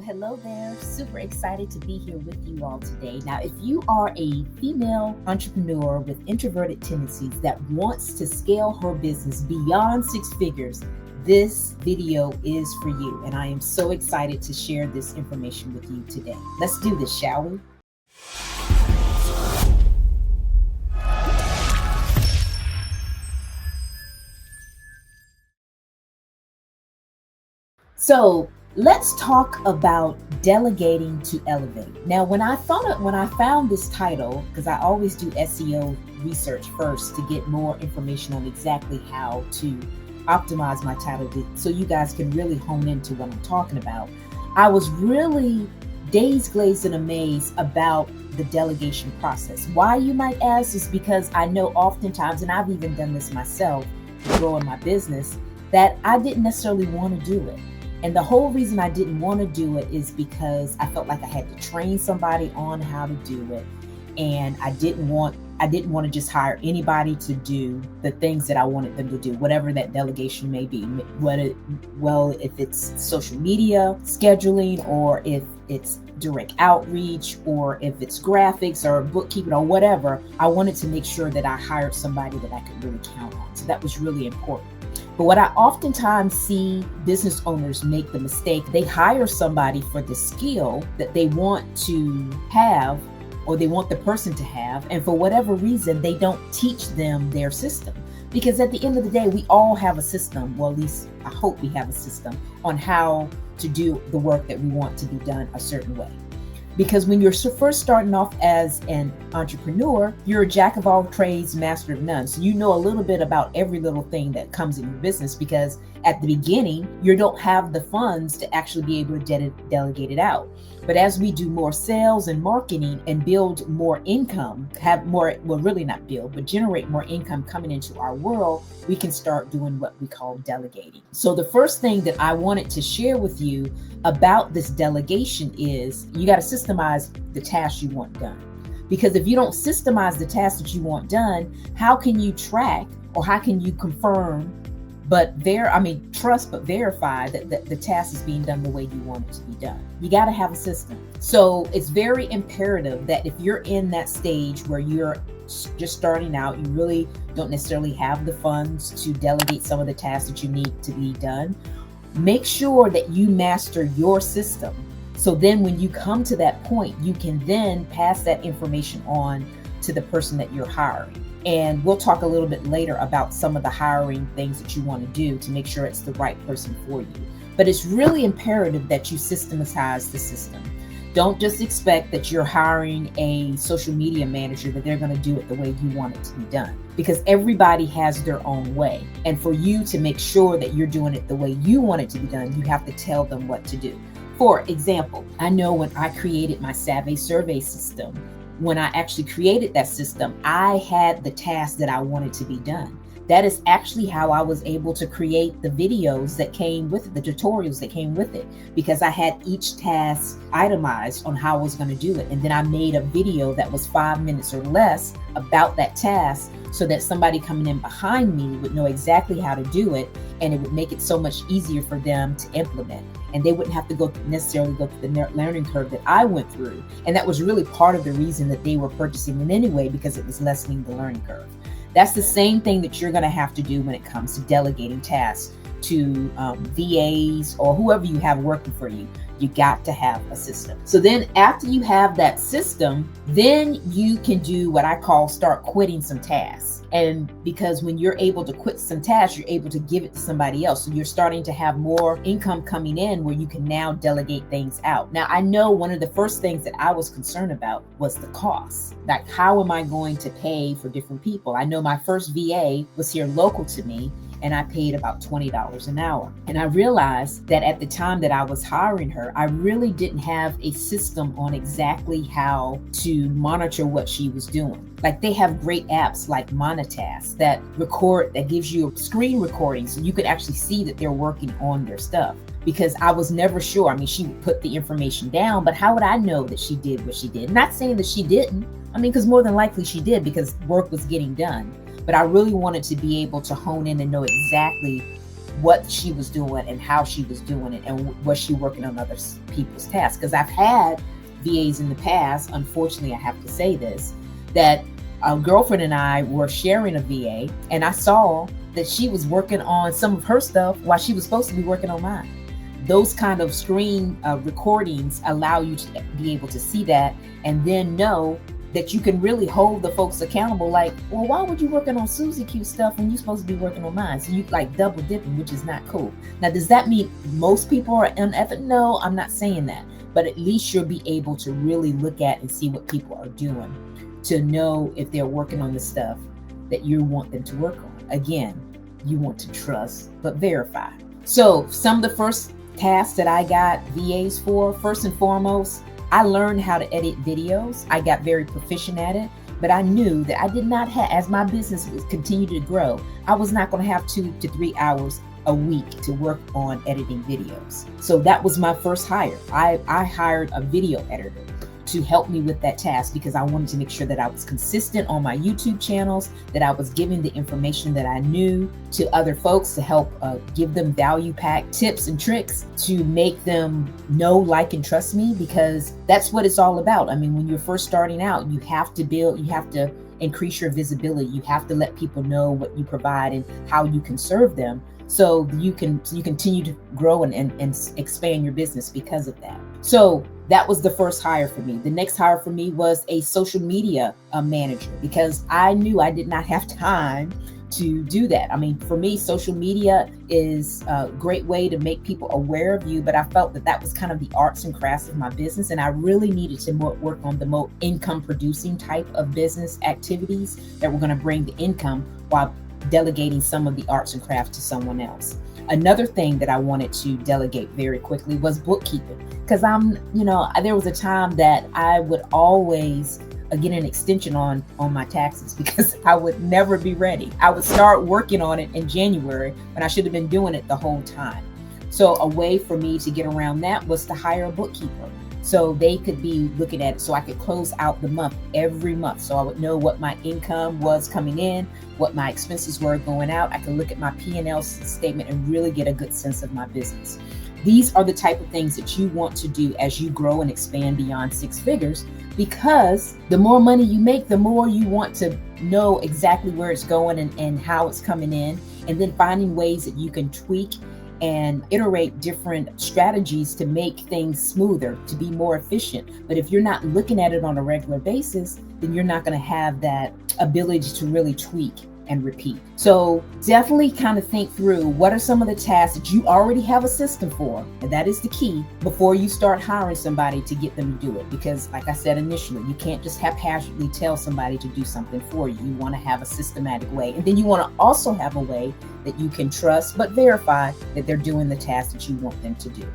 Well, hello there. Super excited to be here with you all today. Now, if you are a female entrepreneur with introverted tendencies that wants to scale her business beyond six figures, this video is for you. And I am so excited to share this information with you today. Let's do this, shall we? So let's talk about delegating to elevate. Now, when I found this title, because I always do SEO research first to get more information on exactly how to optimize my title so you guys can really hone into what I'm talking about. I was really dazed, glazed, and amazed about the delegation process. Why, you might ask, is because I know oftentimes, and I've even done this myself, growing my business, that I didn't necessarily want to do it. And the whole reason I didn't want to do it is because I felt like I had to train somebody on how to do it. And I didn't want to just hire anybody to do the things that I wanted them to do, whatever that delegation may be. If it's social media scheduling, or if it's direct outreach, or if it's graphics or bookkeeping or whatever, I wanted to make sure that I hired somebody that I could really count on. So that was really important. But what I oftentimes see business owners make the mistake, they hire somebody for the skill that they want to have, or they want the person to have, and for whatever reason, they don't teach them their system. Because at the end of the day, we all have a system, well, at least I hope we have a system on how to do the work that we want to be done a certain way. Because when you're first starting off as an entrepreneur, you're a jack of all trades, master of none. So you know a little bit about every little thing that comes in your business, because at the beginning, you don't have the funds to actually be able to delegate it out. But as we do more sales and marketing and build more income, generate more income coming into our world, we can start doing what we call delegating. So the first thing that I wanted to share with you about this delegation is you got to systemize the tasks you want done. Because if you don't systemize the tasks that you want done, how can you track, or how can you confirm trust but verify that the task is being done the way you want it to be done? You got to have a system. So it's very imperative that if you're in that stage where you're just starting out, you really don't necessarily have the funds to delegate some of the tasks that you need to be done, make sure that you master your system. So then when you come to that point, you can then pass that information on to the person that you're hiring. And we'll talk a little bit later about some of the hiring things that you want to do to make sure it's the right person for you. But it's really imperative that you systematize the system. Don't just expect that you're hiring a social media manager that they're going to do it the way you want it to be done, because everybody has their own way. And for you to make sure that you're doing it the way you want it to be done, you have to tell them what to do. For example, I know when I created my Savvy survey system, when I actually created that system, I had the tasks that I wanted to be done. That is actually how I was able to create the videos that came with it, the tutorials that came with it, because I had each task itemized on how I was going to do it. And then I made a video that was 5 minutes or less about that task, so that somebody coming in behind me would know exactly how to do it, and it would make it so much easier for them to implement. And they wouldn't have to necessarily go through the learning curve that I went through. And that was really part of the reason that they were purchasing it anyway, because it was lessening the learning curve. That's the same thing that you're going to have to do when it comes to delegating tasks to VAs or whoever you have working for you. You got to have a system. So then after you have that system, then you can do what I call start quitting some tasks. And because when you're able to quit some tasks, you're able to give it to somebody else. So you're starting to have more income coming in where you can now delegate things out. Now, I know one of the first things that I was concerned about was the cost. Like, how am I going to pay for different people? I know my first VA was here local to me, and I paid about $20 an hour. And I realized that at the time that I was hiring her, I really didn't have a system on exactly how to monitor what she was doing. Like, they have great apps like Monetask that gives you a screen recording, so you could actually see that they're working on their stuff. Because I was never sure. I mean, she would put the information down, but how would I know that she did what she did? Not saying that she didn't. I mean, because more than likely she did, because work was getting done. But I really wanted to be able to hone in and know exactly what she was doing and how she was doing it, and was she working on other people's tasks. Because I've had VAs in the past, unfortunately I have to say this, that a girlfriend and I were sharing a VA, and I saw that she was working on some of her stuff while she was supposed to be working on mine. Those kind of screen recordings allow you to be able to see that, and then know that you can really hold the folks accountable. Like, well, why would you working on Susie Q stuff when you're supposed to be working on mine? So you like double dipping, which is not cool. Now, does that mean most people are unethical? No, I'm not saying that. But at least you'll be able to really look at and see what people are doing, to know if they're working on the stuff that you want them to work on. Again, you want to trust, but verify. So some of the first tasks that I got VAs for, first and foremost, I learned how to edit videos. I got very proficient at it, but I knew that I did not have, as my business was continued to grow, I was not going to have 2 to 3 hours a week to work on editing videos. So that was my first hire. I hired a video editor to help me with that task, because I wanted to make sure that I was consistent on my YouTube channels, that I was giving the information that I knew to other folks to help give them value-packed tips and tricks to make them know, like, and trust me, because that's what it's all about. I mean, when you're first starting out, you have to increase your visibility. You have to let people know what you provide and how you can serve them, so you continue to grow and expand your business because of that. So that was the first hire for me. The next hire for me was a social media manager, because I knew I did not have time to do that. I mean, for me, social media is a great way to make people aware of you, but I felt that that was kind of the arts and crafts of my business, and I really needed to work on the more income producing type of business activities that were going to bring the income while delegating some of the arts and crafts to someone else. Another thing that I wanted to delegate very quickly was bookkeeping, because there was a time that I would always get an extension on my taxes, because I would never be ready. I would start working on it in January when I should have been doing it the whole time. So a way for me to get around that was to hire a bookkeeper, so they could be looking at it, so I could close out the month every month. So I would know what my income was coming in, what my expenses were going out. I could look at my P&L statement and really get a good sense of my business. These are the type of things that you want to do as you grow and expand beyond 6 figures, because the more money you make, the more you want to know exactly where it's going and how it's coming in, and then finding ways that you can tweak and iterate different strategies to make things smoother, to be more efficient. But if you're not looking at it on a regular basis, then you're not going to have that ability to really tweak and repeat. So definitely kind of think through what are some of the tasks that you already have a system for, and that is the key, before you start hiring somebody to get them to do it. Because like I said initially, you can't just haphazardly tell somebody to do something for you. You want to have a systematic way, and then you want to also have a way that you can trust but verify that they're doing the tasks that you want them to do.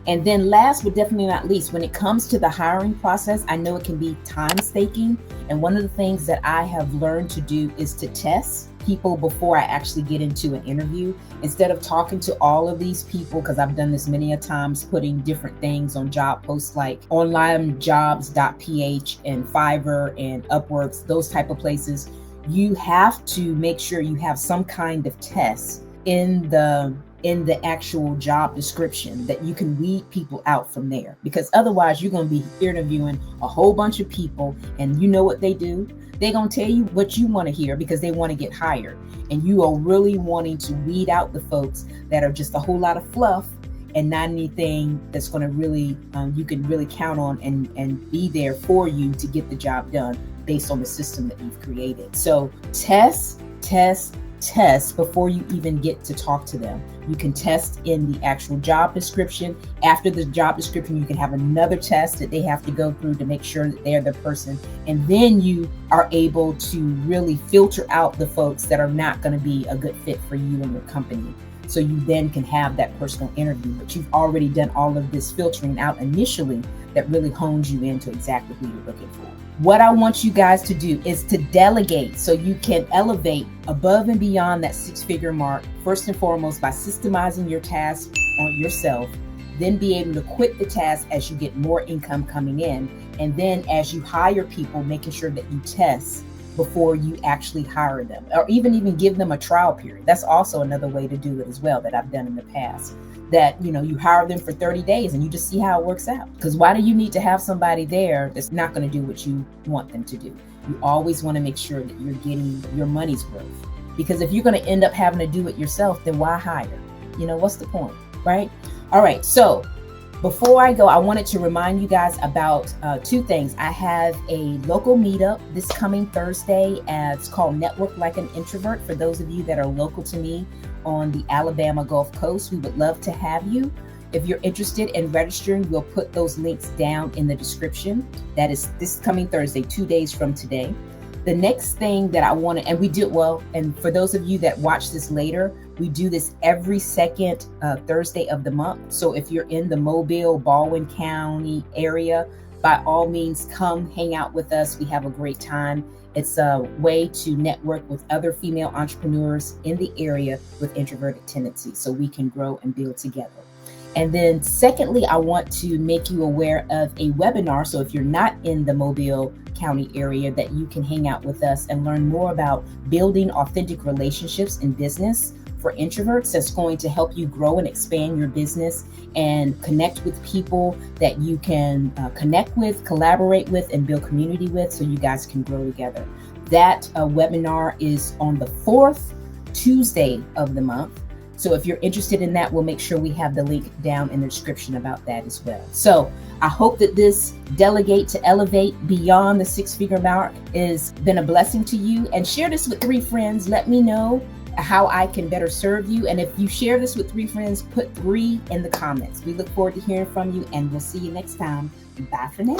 And then last but definitely not least, when it comes to the hiring process, I know it can be time-staking. And one of the things that I have learned to do is to test people before I actually get into an interview. Instead of talking to all of these people, because I've done this many a times, putting different things on job posts like onlinejobs.ph and Fiverr and Upworks, those type of places, you have to make sure you have some kind of test in the actual job description, that you can weed people out from there. Because otherwise you're going to be interviewing a whole bunch of people, and you know what they do? They're going to tell you what you want to hear because they want to get hired. And you are really wanting to weed out the folks that are just a whole lot of fluff and not anything that's going to really, you can really count on and be there for you to get the job done based on the system that you've created. So test before you even get to talk to them. You can test in the actual job description. After the job description, you can have another test that they have to go through to make sure that they're the person. And then you are able to really filter out the folks that are not going to be a good fit for you and your company. So you then can have that personal interview, but you've already done all of this filtering out initially that really hones you into exactly who you're looking for. What I want you guys to do is to delegate so you can elevate above and beyond that 6-figure mark, first and foremost by systemizing your tasks on yourself, then be able to quit the task as you get more income coming in. And then as you hire people, making sure that you test before you actually hire them, or even give them a trial period. That's also another way to do it as well that I've done in the past. That, you hire them for 30 days and you just see how it works out. Because why do you need to have somebody there that's not going to do what you want them to do? You always want to make sure that you're getting your money's worth. Because if you're going to end up having to do it yourself, then why hire? What's the point, right? All right, so before I go, I wanted to remind you guys about two things. I have a local meetup this coming Thursday. It's called Network Like an Introvert. For those of you that are local to me on the Alabama Gulf Coast, we would love to have you. If you're interested in registering, we'll put those links down in the description. That is this coming Thursday, 2 days from today. The next thing that I want to, and we do, and for those of you that watch this later, we do this every second Thursday of the month. So if you're in the Mobile, Baldwin County area, by all means, come hang out with us. We have a great time. It's a way to network with other female entrepreneurs in the area with introverted tendencies so we can grow and build together. And then secondly, I want to make you aware of a webinar. So if you're not in the Mobile County area, that you can hang out with us and learn more about building authentic relationships in business for introverts. That's going to help you grow and expand your business and connect with people that you can connect with, collaborate with, and build community with so you guys can grow together. That webinar is on the 4th Tuesday of the month. So if you're interested in that, we'll make sure we have the link down in the description about that as well. So I hope that this Delegate to Elevate Beyond the Six-Figure Mark has been a blessing to you. And share this with 3 friends. Let me know how I can better serve you. And if you share this with 3 friends, put 3 in the comments. We look forward to hearing from you, and we'll see you next time. Bye for now.